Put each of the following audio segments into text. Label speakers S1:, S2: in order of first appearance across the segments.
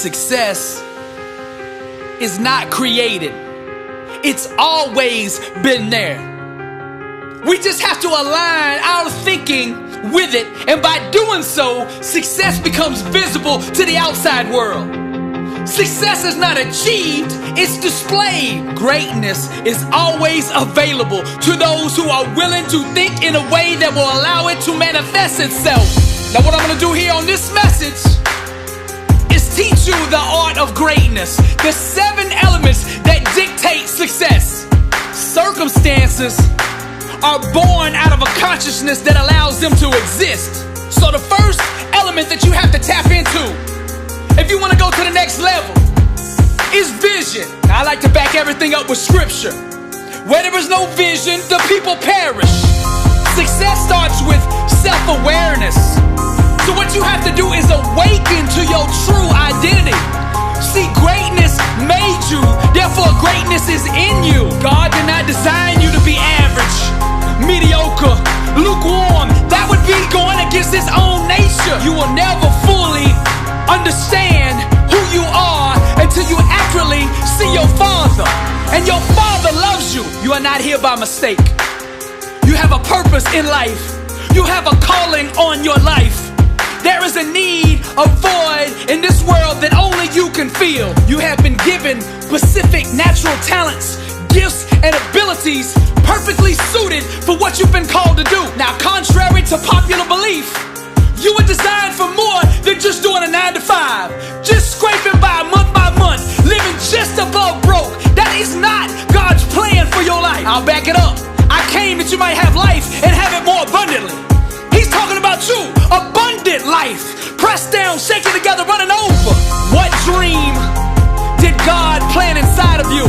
S1: Success is not created. It's always been there. We just have to align our thinking with it, and by doing so, success becomes visible to the outside world. Success is not achieved, it's displayed. Greatness is always available to those who are willing to think in a way that will allow it to manifest itself. Now, what I'm going to do here on this message is teach you the art of greatness, the 7 elements that dictate success. Circumstances are born out of a consciousness that allows them to exist. So the first element that you have to tap into, if you want to go to the next level, is vision. Now, I like to back everything up with scripture. Where there is no vision, the people perish. Success starts with self-awareness. So what you have to do is awaken to your true identity. See, greatness made you, therefore greatness is in you. God did not design you to be average, mediocre, lukewarm. That would be going against his own nature. You will never fully understand who you are until you accurately see your Father. And your Father loves you. You are not here by mistake. You have a purpose in life. You have a calling on your life. There is a need, a void in this world that only you can fill. You have been given specific natural talents, gifts, and abilities perfectly suited for what you've been called to do. Now, contrary to popular belief, you were designed for more than just doing a 9-to-5, just scraping by month, living just above broke. That is not God's plan for your life. I'll back it up. I came that you might have life and have it more abundantly. He's talking about you, abundant life, pressed down, shaken together, running over. What dream did God plant inside of you?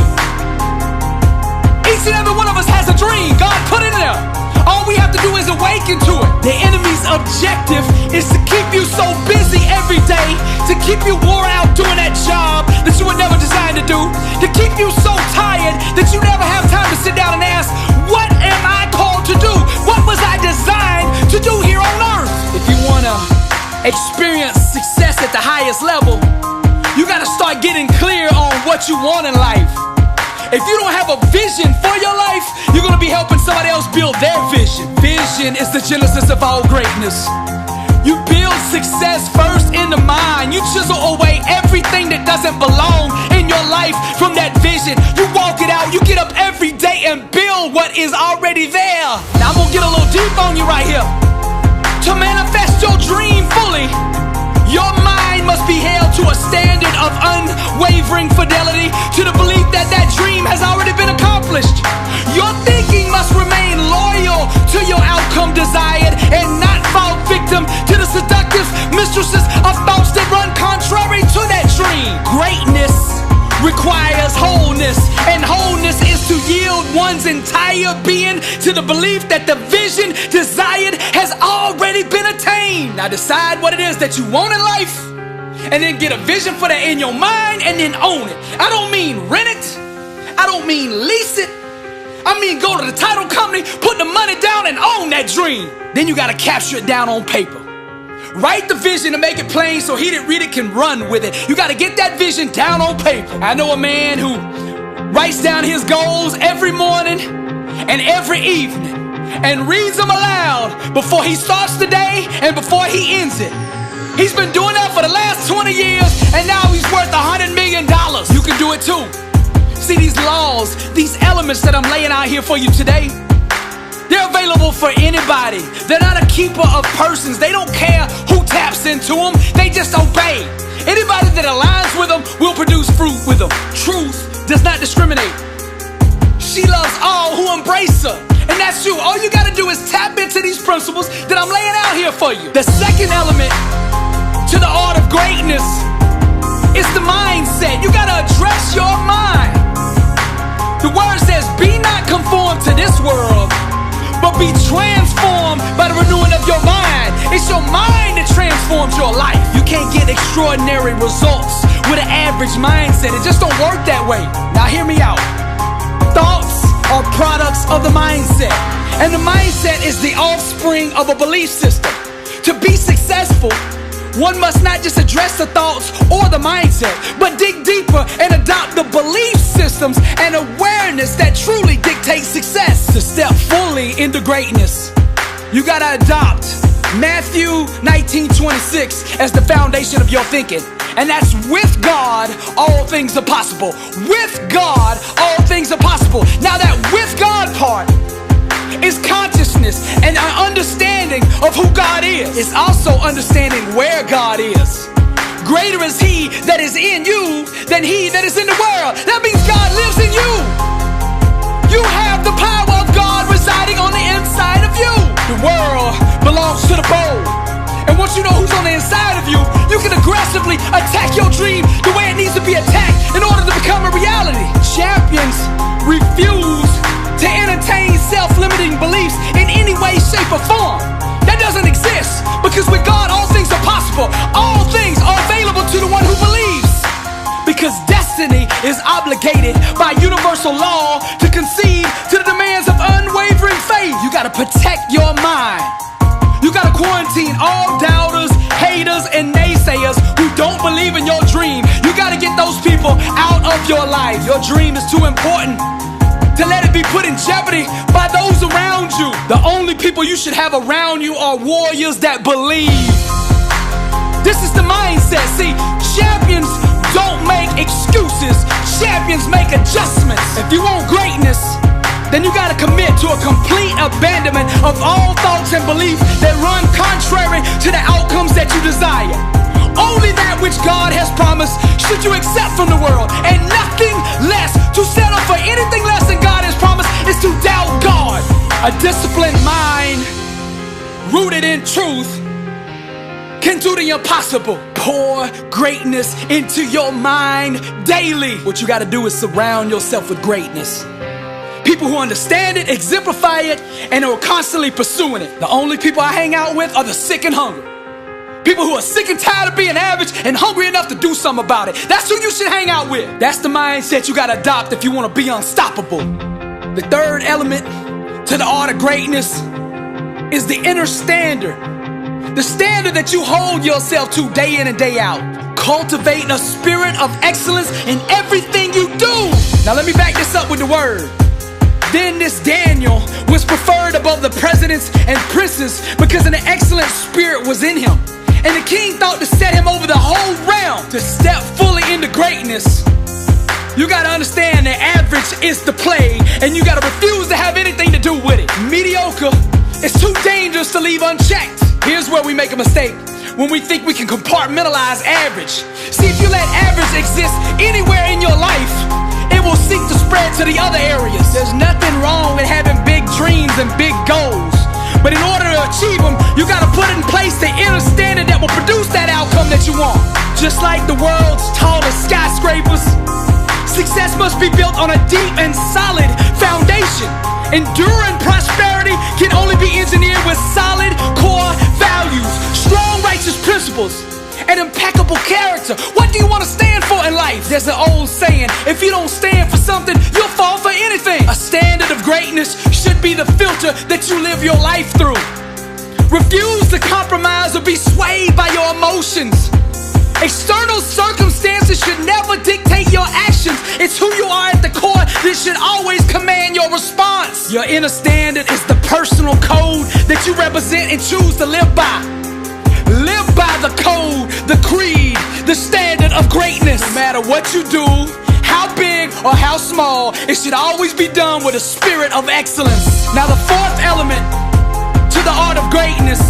S1: Each and every one of us has a dream God put in there. All we have to do is awaken to it. The enemy's objective is to keep you so busy every day, to keep you wore out doing that job that you were never designed to do, to keep you so tired that you never have time to sit down and ask, what am I called to do? What was I designed to do here on earth? If you want to experience success at the highest level, you got to start getting clear on what you want in life. If you don't have a vision for your life, you're going to be helping somebody else build their vision. Vision is the genesis of all greatness. You build success first in the mind. You chisel away everything that doesn't belong in your life from that vision. You walk it out. You get up every day and build what is already there. Now, I'm going to get a little deep on you right here. To manifest your dream fully, your mind must be held to a standard of unwavering fidelity to the belief that that dream has already been accomplished. Your thinking must remain loyal to your outcome desired and not fall victim to the seductive mistresses of thoughts that run contrary to that dream. Greatness requires wholeness, and wholeness is to yield one's entire being to the belief that the vision desired has already been attained. Now decide what it is that you want in life, and then get a vision for that in your mind, and then own it. I don't mean rent it, I don't mean lease it, I mean go to the title company, put the money down, and own that dream. Then you gotta capture it down on paper. Write the vision to make it plain so he that read it can run with it. You got to get that vision down on paper. I know a man who writes down his goals every morning and every evening and reads them aloud before he starts the day and before he ends it. He's been doing that for the last 20 years and now he's worth $100 million. You can do it too. See, these laws, these elements that I'm laying out here for you today, they're available for anybody. They're not a keeper of persons. They don't care who taps into them. They just obey. Anybody that aligns with them will produce fruit with them. Truth does not discriminate. She loves all who embrace her. And that's you. All you got to do is tap into these principles that I'm laying out here for you. The second element to the art of greatness is the mindset. You got to address your mind. The word says, be not conformed to this world, but be transformed by the renewing of your mind. It's your mind that transforms your life. You can't get extraordinary results with an average mindset. It just don't work that way. Now hear me out. Thoughts are products of the mindset, and the mindset is the offspring of a belief system. To be successful, one must not just address the thoughts or the mindset, but dig deeper and adopt the belief systems and awareness that truly dictate success. To step fully into greatness, you gotta adopt Matthew 19:26 as the foundation of your thinking. And that's with God, all things are possible. With God, all things are possible. Now that with God part is consciousness and an understanding of who God is. It's also understanding where God is. Greater is He that is in you than he that is in the world. That means God lives in you. You have the power of God residing on the inside of you. The world belongs to the bold. And once you know who's on the inside of you, you can aggressively attack your dream the way it needs to be attacked in order to become a reality. Champions refuse to entertain self-limiting beliefs in any way, shape, or form. That doesn't exist, because with God, all things are possible. All things are available to the one who believes. Because destiny is obligated by universal law to concede to the demands of unwavering faith. You gotta protect your mind. You gotta quarantine all doubters, haters, and naysayers who don't believe in your dream. You gotta get those people out of your life. Your dream is too important to let it be put in jeopardy by those around you. The only people you should have around you are warriors that believe. This is the mindset. See, champions don't make excuses. Champions make adjustments. If you want greatness, then you gotta commit to a complete abandonment of all thoughts and beliefs that run contrary to the outcomes that you desire. Only that which God has promised should you accept from the world, and nothing less. To settle for anything less than God has promised is to doubt God. A disciplined mind rooted in truth can do the impossible. Pour greatness into your mind daily. What you gotta do is surround yourself with greatness. People who understand it, exemplify it, and are constantly pursuing it. The only people I hang out with are the sick and hungry. People who are sick and tired of being average and hungry enough to do something about it. That's who you should hang out with. That's the mindset you gotta adopt if you wanna be unstoppable. The third element to the art of greatness is the inner standard. The standard that you hold yourself to day in and day out. Cultivate a spirit of excellence in everything you do. Now let me back this up with the word. Then this Daniel was preferred above the presidents and princes because an excellent spirit was in him. And the king thought to set him over the whole realm. To step fully into greatness, you gotta understand that average is the play, and you gotta refuse to have anything to do with it. Mediocre is too dangerous to leave unchecked. Here's where we make a mistake. When we think we can compartmentalize average. See, if you let average exist anywhere in your life, it will seek to spread to the other areas. There's nothing wrong with having big dreams and big goals. But in order to achieve them, you gotta put in place the inner standard that will produce that outcome that you want. Just like the world's tallest skyscrapers, success must be built on a deep and solid foundation. Enduring prosperity can only be engineered with solid core values, strong righteous principles, and impeccable character. What do you want to stand for in life? There's an old saying, if you don't stand for something, you'll fall for anything. A standard of greatness should be the filter that you live your life through. Refuse to compromise or be swayed by your emotions. External circumstances should never dictate your actions. It's who you are at the core that should always command your response. Your inner standard is the personal code that you represent and choose to live by. Live by the code, the creed, the standard of greatness. No matter what you do, how big or how small, it should always be done with a spirit of excellence. Now the fourth element to the art of greatness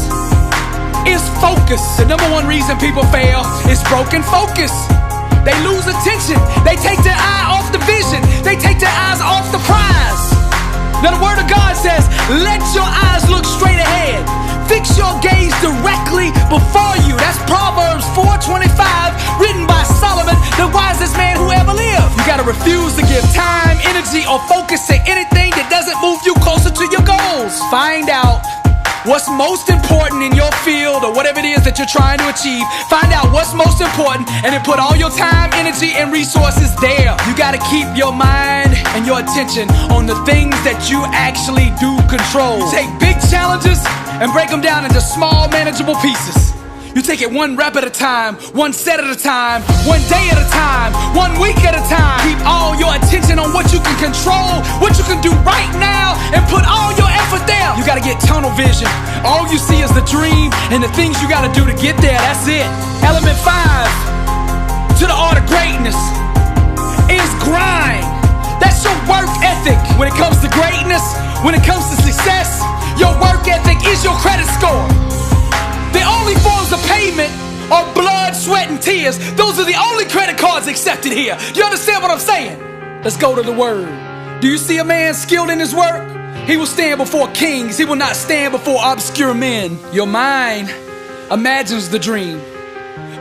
S1: is focus. The number one reason people fail is broken focus. They lose attention. They take their eye off the vision. They take their eyes off the prize. Now the word of God says, let your eyes look straight ahead. Fix your gaze directly before you. That's Proverbs 4:25, written by Solomon, the wisest man who ever lived. You gotta refuse to give time, energy, or focus to anything that doesn't move you closer to your goals. Find out what's most important in your field or whatever it is that you're trying to achieve. Find out what's most important and then put all your time, energy, and resources there. You gotta keep your mind and your attention on the things that you actually do control. Take big challenges and break them down into small, manageable pieces. You take it one rep at a time, one set at a time, one day at a time, 1 week at a time. Keep all your attention on what you can control, what you can do right now, and put all your effort there. You gotta get tunnel vision. All you see is the dream and the things you gotta do to get there. That's it. Element 5 to the art of greatness is grind. That's your work ethic. When it comes to greatness, when it comes to success, your work ethic is your credit score. The only forms of payment are blood, sweat, and tears. Those are the only credit cards accepted here. You understand what I'm saying? Let's go to the word. Do you see a man skilled in his work? He will stand before kings. He will not stand before obscure men. Your mind imagines the dream.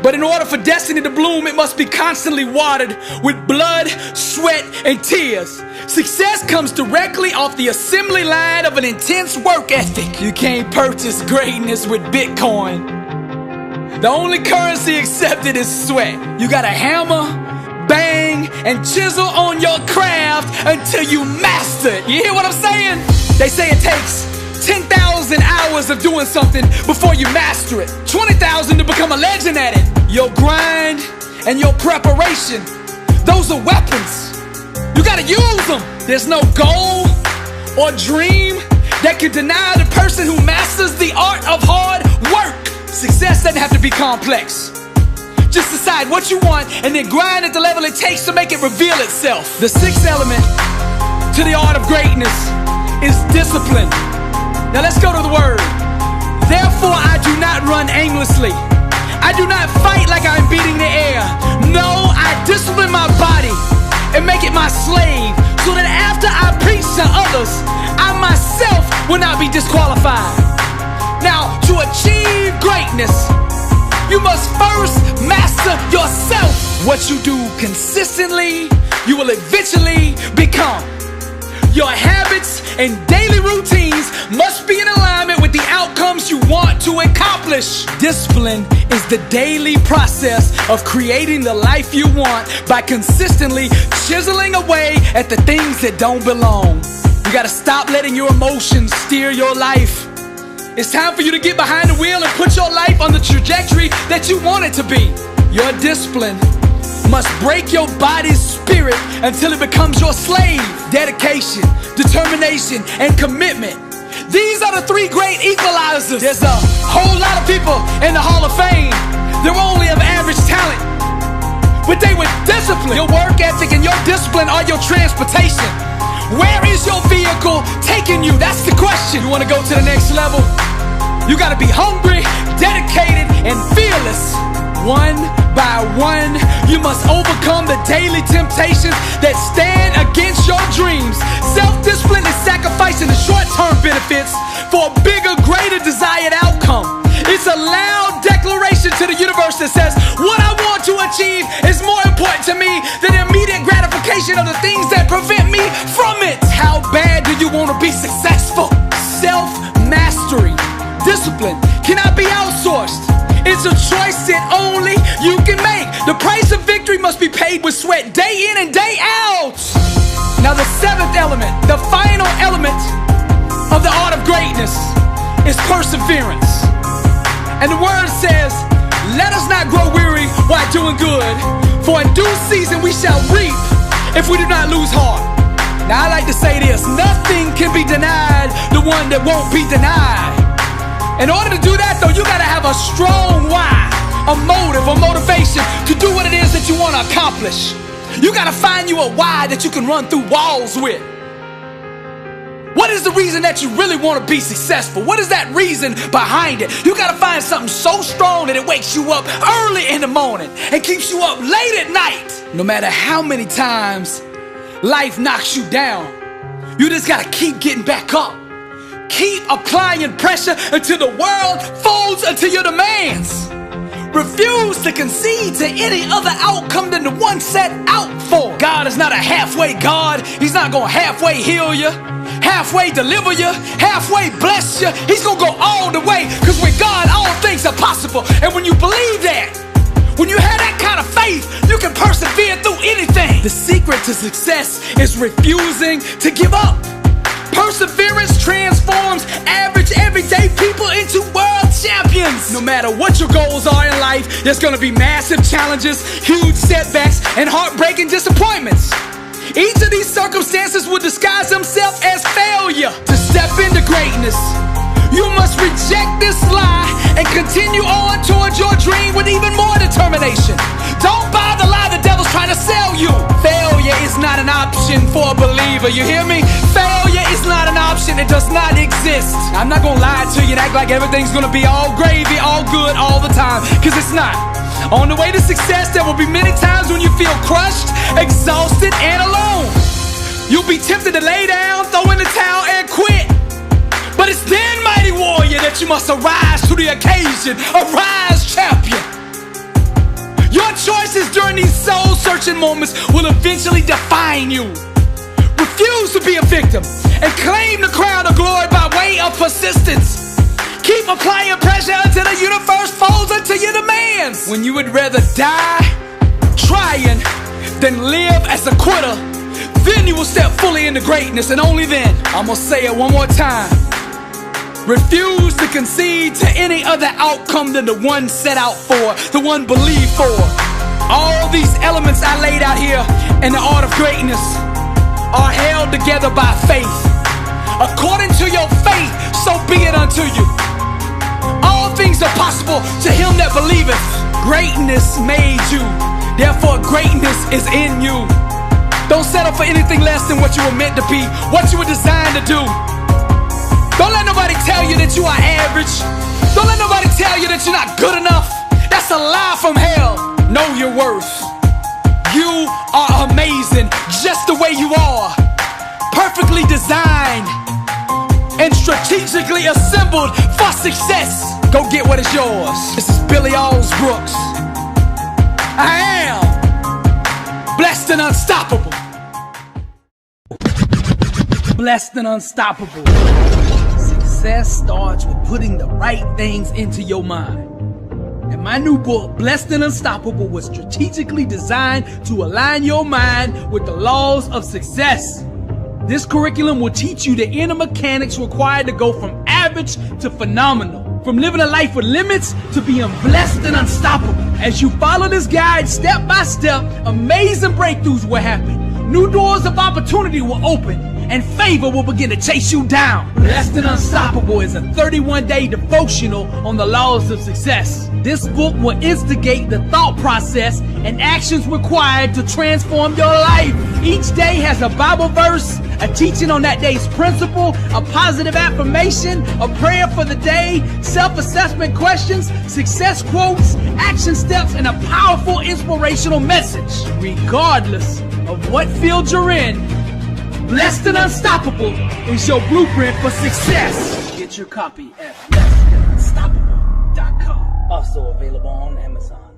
S1: But in order for destiny to bloom, it must be constantly watered with blood, sweat, and tears. Success comes directly off the assembly line of an intense work ethic. You can't purchase greatness with Bitcoin. The only currency accepted is sweat. You gotta hammer, bang, and chisel on your craft until you master it. You hear what I'm saying? They say it takes 10,000 hours of doing something before you master it. 20,000 to become a legend at it. Your grind and your preparation, those are weapons. You gotta use them. There's no goal or dream that can deny the person who masters the art of hard work. Success doesn't have to be complex. Just decide what you want and then grind at the level it takes to make it reveal itself. The 6th element to the art of greatness is discipline. Now let's go to the word. Therefore I do not run aimlessly. I do not fight like I'm beating the air. No, I discipline my body and make it my slave, so that after I preach to others, I myself will not be disqualified. Now, to achieve greatness, you must first master yourself. What you do consistently, you will eventually become. Your habits and daily routines must be in alignment with the outcomes you want to accomplish. Discipline is the daily process of creating the life you want by consistently chiseling away at the things that don't belong. You gotta stop letting your emotions steer your life. It's time for you to get behind the wheel and put your life on the trajectory that you want it to be. Your discipline must break your body's spirit until it becomes your slave. Dedication, determination, and commitment. These are the 3 great equalizers. There's a whole lot of people in the Hall of Fame. They're only of average talent, but they were disciplined. Your work ethic and your discipline are your transportation. Where is your vehicle taking you? That's the question. You want to go to the next level? You got to be hungry, dedicated, and fearless. One by one, you must overcome the daily temptations that stand against your dreams. Self-discipline is sacrificing the short-term benefits for a bigger, greater desired outcome. It's a loud declaration to the universe that says, what I want to achieve is more important to me than the immediate gratification of the things that prevent me from it. How bad do you want to be successful? Self-mastery, discipline cannot be outsourced. It's a choice that only you can make. The price of victory must be paid with sweat day in and day out. Now the 7th element, the final element of the art of greatness is perseverance. And the word says, let us not grow weary while doing good, for in due season we shall reap if we do not lose heart. Now I like to say this, nothing can be denied the one that won't be denied. In order to do that though, you gotta have a strong why, a motive, a motivation to do what it is that you want to accomplish. You gotta find you a why that you can run through walls with. What is the reason that you really want to be successful? What is that reason behind it? You gotta find something so strong that it wakes you up early in the morning and keeps you up late at night. No matter how many times life knocks you down, you just gotta keep getting back up. Keep applying pressure until the world folds unto your demands. Refuse to concede to any other outcome than the one set out for. God is not a halfway God. He's not gonna halfway heal you, halfway deliver you, halfway bless you. He's gonna go all the way, because with God all things are possible. And when you believe that, when you have that kind of faith, you can persevere through anything. The secret to success is refusing to give up. Perseverance transforms average, everyday people into world champions. No No matter what your goals are in life, there's gonna be massive challenges, huge setbacks, and heartbreaking disappointments. Each of these circumstances will disguise themselves as failure. To step into greatness, you must reject this lie and continue on towards your dream with even more determination. Don't buy the lie the devil's trying to sell you. Failure is not an option for a believer, you hear me? Failure is not an option, it does not exist. I'm not gonna lie to you and act like everything's gonna be all gravy, all good, all the time, cause it's not. On the way to success, there will be many times when you feel crushed, exhausted, and alone. You'll be tempted to lay down, throw in the towel, and quit. But it's then, mighty warrior, that you must arise to the occasion. Arise, champion. Your choices during these soul-searching moments will eventually define you. Refuse to be a victim and claim the crown of glory by way of persistence. Keep applying pressure until the universe folds into your demands. When you would rather die trying than live as a quitter, then you will step fully into greatness, and only then. I'm gonna say it one more time. Refuse to concede to any other outcome than the one set out for, the one believed for. All these elements I laid out here in the art of greatness are held together by faith. According to your faith, so be it unto you. All things are possible to him that believeth. Greatness made you, therefore greatness is in you. Don't settle for anything less than what you were meant to be, what you were designed to do. Don't let nobody tell you that you are average. Don't let nobody tell you that you're not good enough. That's a lie from hell. Know your worth. You are amazing just the way you are. Perfectly designed and strategically assembled for success. Go get what is yours. This is Billy Alsbrooks. I am blessed and unstoppable. Blessed and unstoppable. Success starts with putting the right things into your mind. And my new book, Blessed and Unstoppable, was strategically designed to align your mind with the laws of success. This curriculum will teach you the inner mechanics required to go from average to phenomenal, from living a life with limits to being blessed and unstoppable. As you follow this guide step by step, amazing breakthroughs will happen. New doors of opportunity will open, and favor will begin to chase you down. Blessed and Unstoppable is a 31-day devotional on the laws of success. This book will instigate the thought process and actions required to transform your life. Each day has a Bible verse, a teaching on that day's principle, a positive affirmation, a prayer for the day, self-assessment questions, success quotes, action steps, and a powerful inspirational message. Regardless of what field you're in, Blessed and Unstoppable is your blueprint for success. Get your copy at blessedandunstoppable.com. Also available on Amazon.